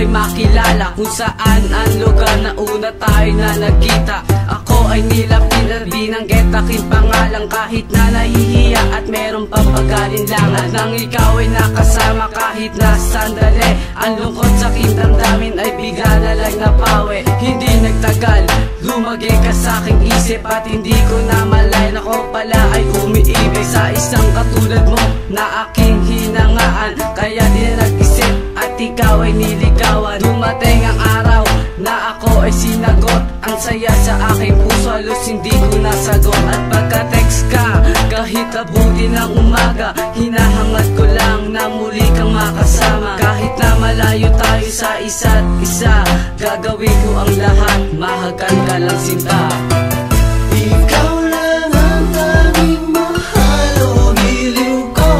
ay makilala, kung saan ang lugar na una tayo na nagkita. Ako ay nilapin at binanggit aking pangalan, kahit na nahihiya at meron pang pag-alinlangan. Nang ikaw ay nakasama kahit na sandali, ang lungkot sa aking damdamin ay bigla na lang napawi. Hindi nagtagal, lumagay ka sa aking isip at hindi ko na malayan ako pala ay umiibig sa isang katulad mo na aking hinangaan. Kaya di na nag-isip at ikaw ay niligawan. Dumating ang araw na ako ay sinagot, ang saya sa aking puso halos hindi ko nasagot. At pagka-text ka kahit abuti ng umaga, hinahangad ko lang na muli kang makasama. Kahit na malayo tayo sa isa't isa, gagawin ko ang lahat, mahagan ka lang sinta. Ikaw lang ang tanging mahal o giliw ko,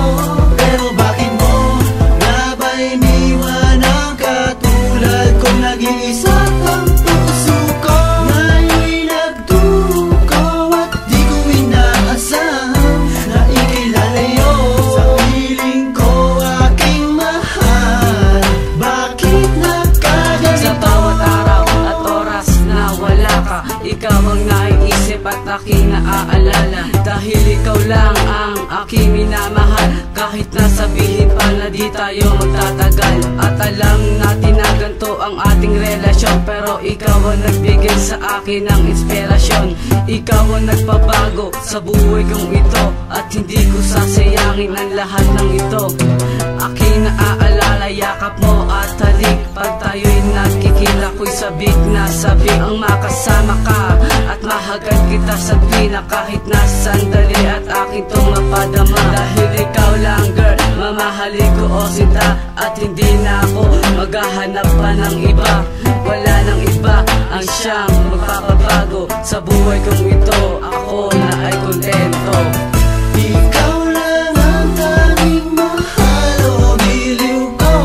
pero bakit mo nga ba iniwan ang katulad kong nag-iisa? Ang puso ko ngayon'y nagduko at di ko inaasam na ikilalayo. Sa piling ko aking mahal, bakit nagkaganito? Sa bawat araw at oras na wala ka, ikaw ang naiisip at aking naaalala. Dahil ikaw lang ang aking minamahal, kahit nasabihin pa na di tayo magtatagal. At alam natin na ganito ang ating relasyon, pero ikaw ang nagbigay sa akin ng inspirasyon. Ikaw ang nagpabago sa buhay kong ito, at hindi ko sasayangin ang lahat ng ito. Aking naaalala, yakap mo at halik, pag tayo'y nagkikita ko'y sabik na sabik ang makasama ka. At mahagad kita sa tuwina kahit na sandali, at aking tong mapadama. Dahil ikaw lang girl, mamahalin ko o sinta, at hindi na ako maghahanap pa ng iba. Wala nang iba ang siyang magpapabago sa buhay kong ito, ako na ay kontento. Ikaw lang ang tanging mahal o giliw ko,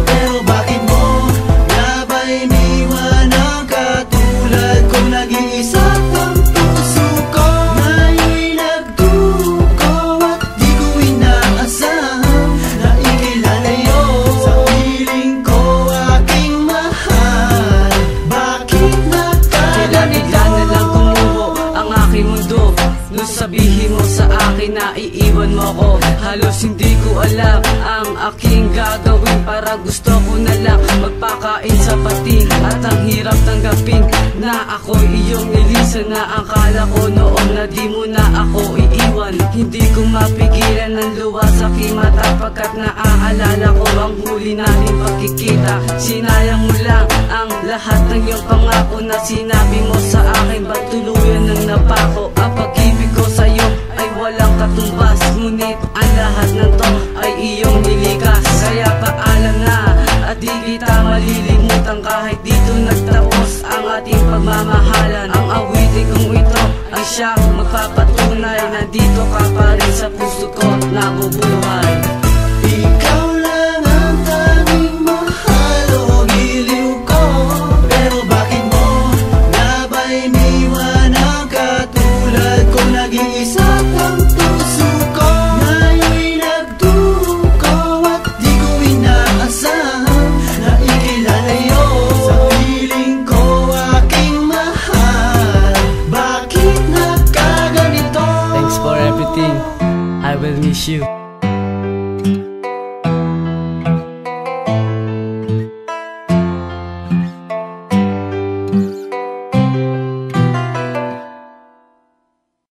pero bakit mo nga ba iniwan ang katulad kong nag-iisa? Ang puso ko ngayon'y nagduko at di ko inaasam na ikilalayo. Sa piling ko aking mahal, bakit nagkaganito? Kailan na lang kumuho ang aking mundo, nung sabihin mo sa akin na iiwan mo ko. Halos hindi ko alam ang aking gagawin, para gusto ko na lang magpakain sa pating. At ang hirap tanggapin na ako'y iyong nilisan, na akala ko noon na di mo na ako iiwan. Hindi ko mapigilan ng luwa sa aking mata, pagkat naaalala ko ang huli nating pagkikita. Sinayang mo lang ang lahat ng iyong pangako na sinabi mo sa akin, ba't tuluyan ng napako? Ang pag-ibig ko sa'yo ay walang katumbas, ngunit ang lahat ng to ay iyong nilikas. Kaya paalam na at di kita malilimutan, kahit dito nagtapos ang ating pagmamahalan. Ang awitin kong ito ay siyang magpapatunay na dito ka pa rin sa puso ko nabubuhay. Ikaw lang ang tanging mahal o giliw ko, pero bakit mo nga ba iniwan ang katulad kong nag-iisa? Ang puso ko ngayon'y nagduko at di ko inaasam na ikilalayo. Sa piling ko aking mahal, bakit nagkaganito? Thanks for everything, I will miss you.